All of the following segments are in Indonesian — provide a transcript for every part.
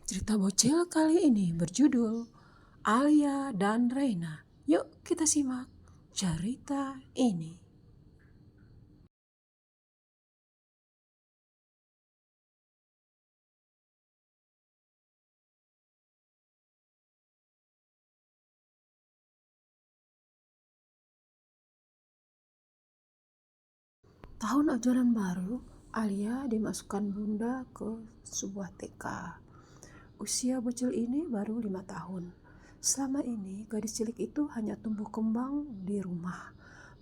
Cerita bocil kali ini berjudul Alia dan Reina. Yuk kita simak cerita ini. Tahun ajaran baru, Alia dimasukkan bunda ke sebuah TK. Usia bocil ini baru 5 tahun. Selama ini gadis cilik itu hanya tumbuh kembang di rumah.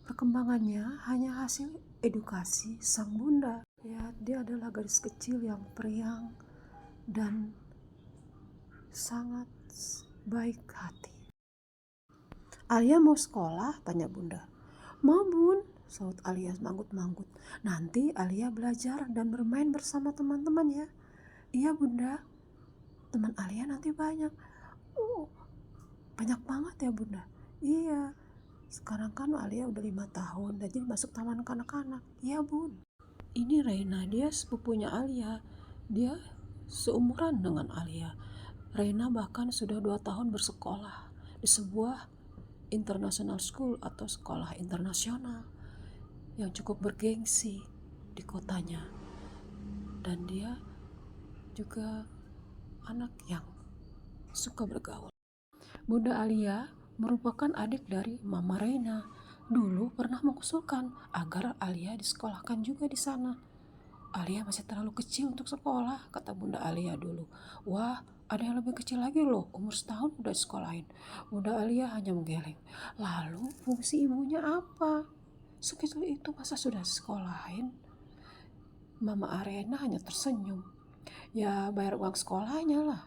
Perkembangannya hanya hasil edukasi sang bunda. Ya, dia adalah gadis kecil yang periang dan sangat baik hati. Alia mau sekolah? Tanya bunda. Mau bun, saut Alia manggut-manggut. Nanti Alia belajar dan bermain bersama teman-teman ya. Iya bunda, teman Alia nanti banyak. Oh, banyak banget ya bunda. Iya, sekarang kan Alia udah 5 tahun, jadi masuk taman kanak-kanak. Iya bun. Ini Reina, dia sepupunya Alia. Dia seumuran dengan Alia. Reina bahkan sudah 2 tahun bersekolah di sebuah international school atau sekolah internasional yang cukup bergengsi di kotanya. Dan dia juga anak yang suka bergaul. Bunda Alia merupakan adik dari Mama Reina. Dulu pernah mengusulkan agar Alia disekolahkan juga di sana. Alia masih terlalu kecil untuk sekolah, kata Bunda Alia dulu. Wah, ada yang lebih kecil lagi loh, umur setahun udah disekolahin. Bunda Alia hanya menggeleng. Lalu fungsi ibunya apa? Sekecil itu masa sudah disekolahin? Mama Arena hanya tersenyum. Ya bayar uang sekolahnya lah.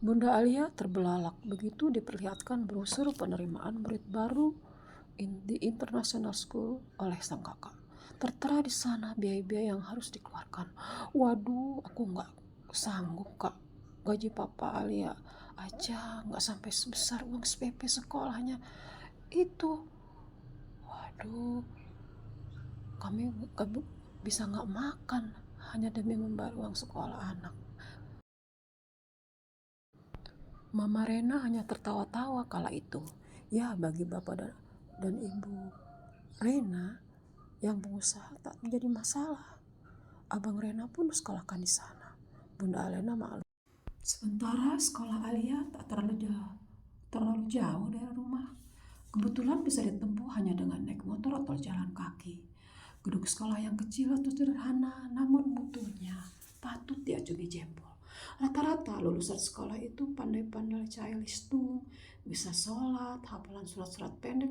Bunda Alia terbelalak begitu diperlihatkan brosur penerimaan murid baru di International School oleh sang kakak. Tertera di sana biaya-biaya yang harus dikeluarkan. Waduh, aku nggak sanggup kak. Gaji papa Alia aja nggak sampai sebesar uang SPP sekolahnya itu. Waduh, kami bisa nggak makan hanya demi membayar uang sekolah anak. Mama Rena hanya tertawa-tawa kala itu. Ya, bagi bapak dan ibu Rena yang pengusaha tak menjadi masalah. Abang Rena pun sekolahkan di sana. Bunda Alena maklum. Sementara sekolah Alia tak terlalu jauh dari rumah. Kebetulan bisa ditempuh hanya dengan naik motor atau jalan kaki. Gedung sekolah yang kecil atau sederhana, namun mutunya patut diacungi jempol. Rata-rata lulusan sekolah itu pandai-pandai cair listung, bisa sholat, hafalan surat-surat pendek,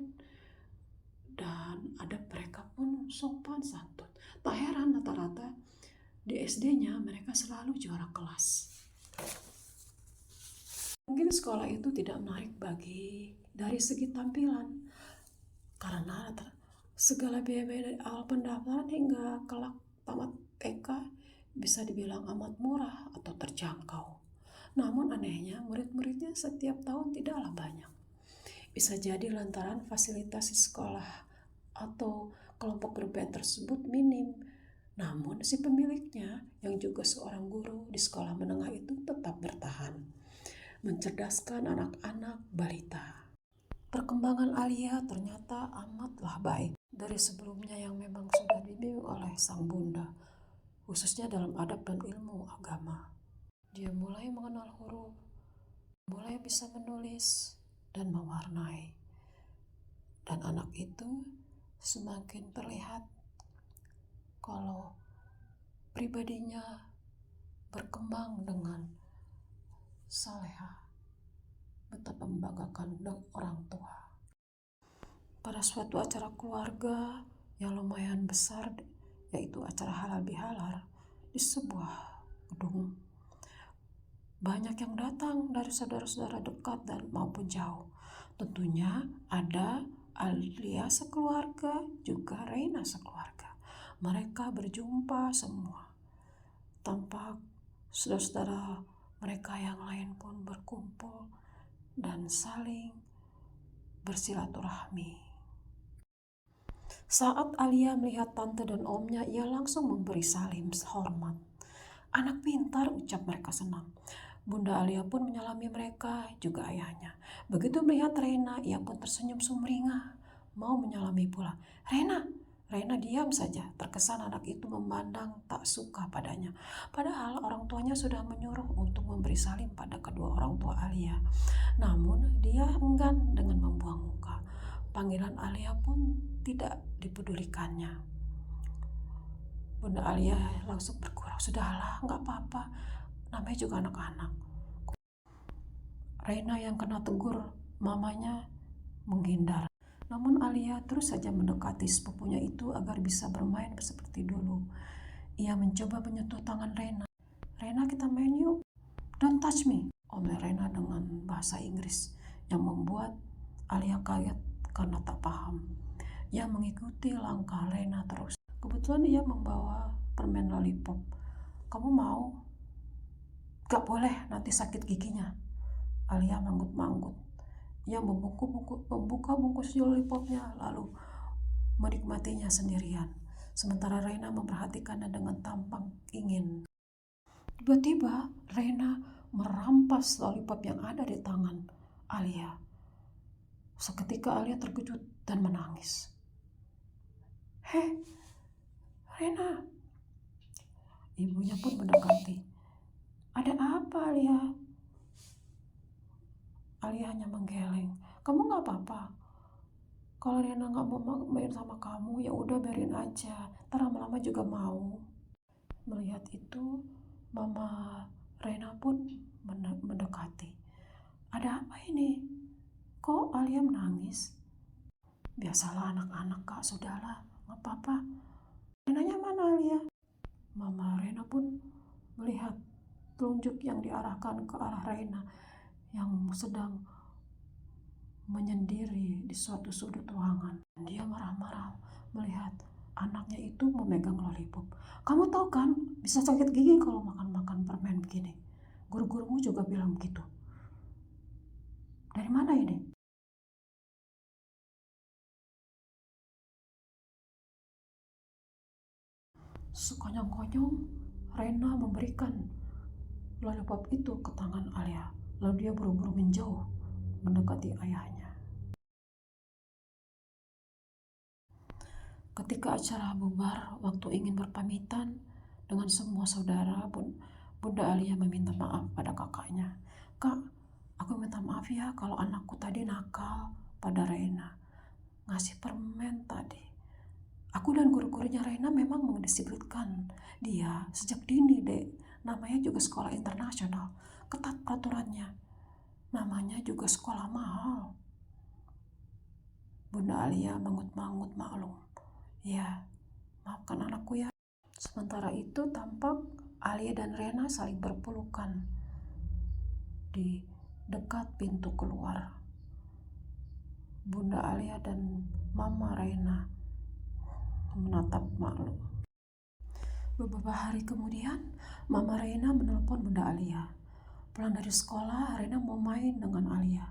dan adab mereka pun sopan santun. Tak heran rata-rata di SD-nya mereka selalu juara kelas. Mungkin sekolah itu tidak menarik dari segi tampilan, karena segala biaya dari awal pendaftaran hingga kelak tamat TK bisa dibilang amat murah atau terjangkau. Namun anehnya murid-muridnya setiap tahun tidaklah banyak. Bisa jadi lantaran fasilitas di sekolah atau kelompok bermain tersebut minim. Namun si pemiliknya yang juga seorang guru di sekolah menengah itu tetap bertahan, mencerdaskan anak-anak balita. Perkembangan Alia ternyata amatlah baik dari sebelumnya yang memang sudah dibimbing oleh sang bunda, khususnya dalam adab dan ilmu agama. Dia mulai mengenal huruf, mulai bisa menulis dan mewarnai. Dan anak itu semakin terlihat kalau pribadinya berkembang dengan salehah, betapa membanggakan orang tua. Pada suatu acara keluarga yang lumayan besar, yaitu acara halal bihalal di sebuah gedung, banyak yang datang dari saudara-saudara dekat dan maupun jauh. Tentunya ada Alia sekeluarga, juga Reina sekeluarga. Mereka berjumpa semua. Tampak saudara-saudara mereka yang lain pun berkumpul dan saling bersilaturahmi. Saat Alia melihat tante dan omnya, ia langsung memberi salim hormat. Anak pintar, ucap mereka senang. Bunda Alia pun menyalami mereka, juga ayahnya. Begitu melihat Rena, ia pun tersenyum sumringah, mau menyalami pula. Rena diam saja. Terkesan anak itu memandang tak suka padanya. Padahal orang tuanya sudah menyuruh untuk memberi salim pada kedua orang tua Alia. Namun dia enggan dengan membuang muka. Panggilan Alia pun tidak dipedulikannya. Bunda Alia langsung bergurau, sudahlah, nggak apa-apa, namanya juga anak-anak. Rena yang kena tegur mamanya menghindar. Namun Alia terus saja mendekati sepupunya itu agar bisa bermain seperti dulu. Ia mencoba menyentuh tangan Rena. Rena, kita main yuk. Don't touch me, omel Rena dengan bahasa Inggris yang membuat Alia kaget karena tak paham. Ia mengikuti langkah Rena terus. Kebetulan ia membawa permen lollipop. Kamu mau? Gak boleh, nanti sakit giginya. Alia manggut-manggut. Ia membuka bungkus lollipopnya lalu menikmatinya sendirian. Sementara Rena memperhatikannya dengan tampang ingin. Tiba-tiba Rena merampas lollipop yang ada di tangan Alia. Seketika Alia terkejut dan menangis. Heh, Rena. Ibunya pun mendekati. Ada apa, Alia? Alia hanya menggeleng. Kamu nggak apa-apa? Kalau Rena nggak mau main sama kamu, ya udah biarin aja. Ntar lama-lama juga mau. Melihat itu, Mama Rena pun mendekati. Ada apa ini? Kok Alia menangis? Biasalah anak-anak, Kak. Sudahlah, nggak apa-apa. Renanya mana, Alia? Mama Rena pun melihat telunjuk yang diarahkan ke arah Rena yang sedang menyendiri di suatu sudut ruangan. Dia marah-marah melihat anaknya itu memegang lollipop. Kamu tahu kan, bisa sakit gigi kalau makan-makan permen begini. Guru-gurumu juga bilang begitu. Dari mana ini? Sekonyong-konyong, Rena memberikan lollipop itu ke tangan Alia. Lalu dia buru-buru menjauh mendekati ayahnya. Ketika acara bubar, waktu ingin berpamitan dengan semua saudara, Bunda Alia meminta maaf pada kakaknya. Kak, aku minta maaf ya kalau anakku tadi nakal pada Rena. Ngasih permen tadi. Aku dan guru-gurunya Rena memang mendisiplinkan dia sejak dini, Dek. Namanya juga sekolah internasional. Ketat peraturannya. Namanya juga sekolah mahal. Bunda Alia mangut-mangut maklum. Ya, maafkan anakku ya. Sementara itu tampak Alia dan Rena saling berpelukan di dekat pintu keluar. Bunda Alia dan Mama Rena menatap maklum. Beberapa hari kemudian, Mama Rena menelpon Bunda Alia. Pulang dari sekolah, Rena mau main dengan Alia.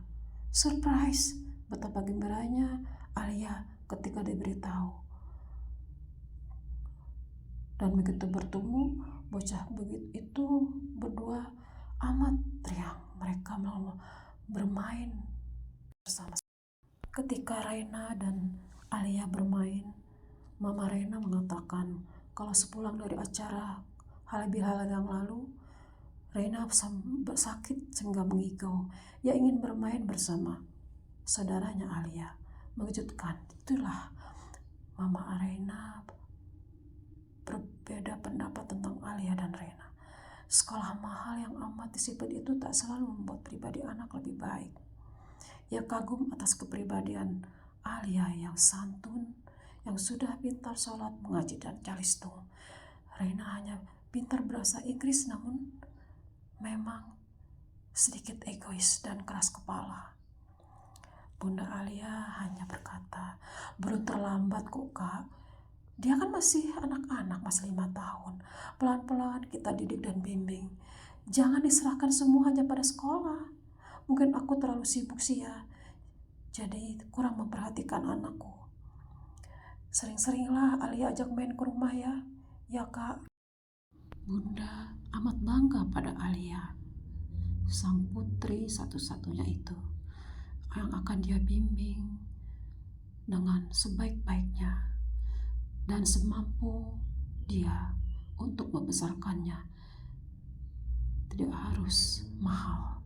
Surprise! Betapa gembiranya Alia ketika diberitahu. Dan begitu bertemu, bocah begitu itu berdua amat riang. Mereka mau bermain bersama. Ketika Rena dan Alia bermain, Mama Rena mengatakan kalau sepulang dari acara halal yang lalu, Rena sakit sehingga mengigau. Ia ingin bermain bersama saudaranya Alia. Mengejutkan, itulah Mama Rena berbeda pendapat tentang Alia dan Rena. Sekolah mahal yang amat disiplin itu tak selalu membuat pribadi anak lebih baik. Ia kagum atas kepribadian Alia yang santun, yang sudah pintar sholat, mengaji, dan calisto. Rena hanya pintar bahasa Inggris, namun memang sedikit egois dan keras kepala. Bunda Alia hanya berkata, belum terlambat kok, Kak. Dia kan masih anak-anak, masih 5 tahun. Pelan-pelan kita didik dan bimbing. Jangan diserahkan semua hanya pada sekolah. Mungkin aku terlalu sibuk sih ya, jadi kurang memperhatikan anakku. Sering-seringlah Alia ajak main ke rumah ya. Ya, Kak. Bunda amat bangga pada Alia, sang putri satu-satunya itu, yang akan dia bimbing dengan sebaik-baiknya dan semampu dia untuk membesarkannya. Tidak harus mahal,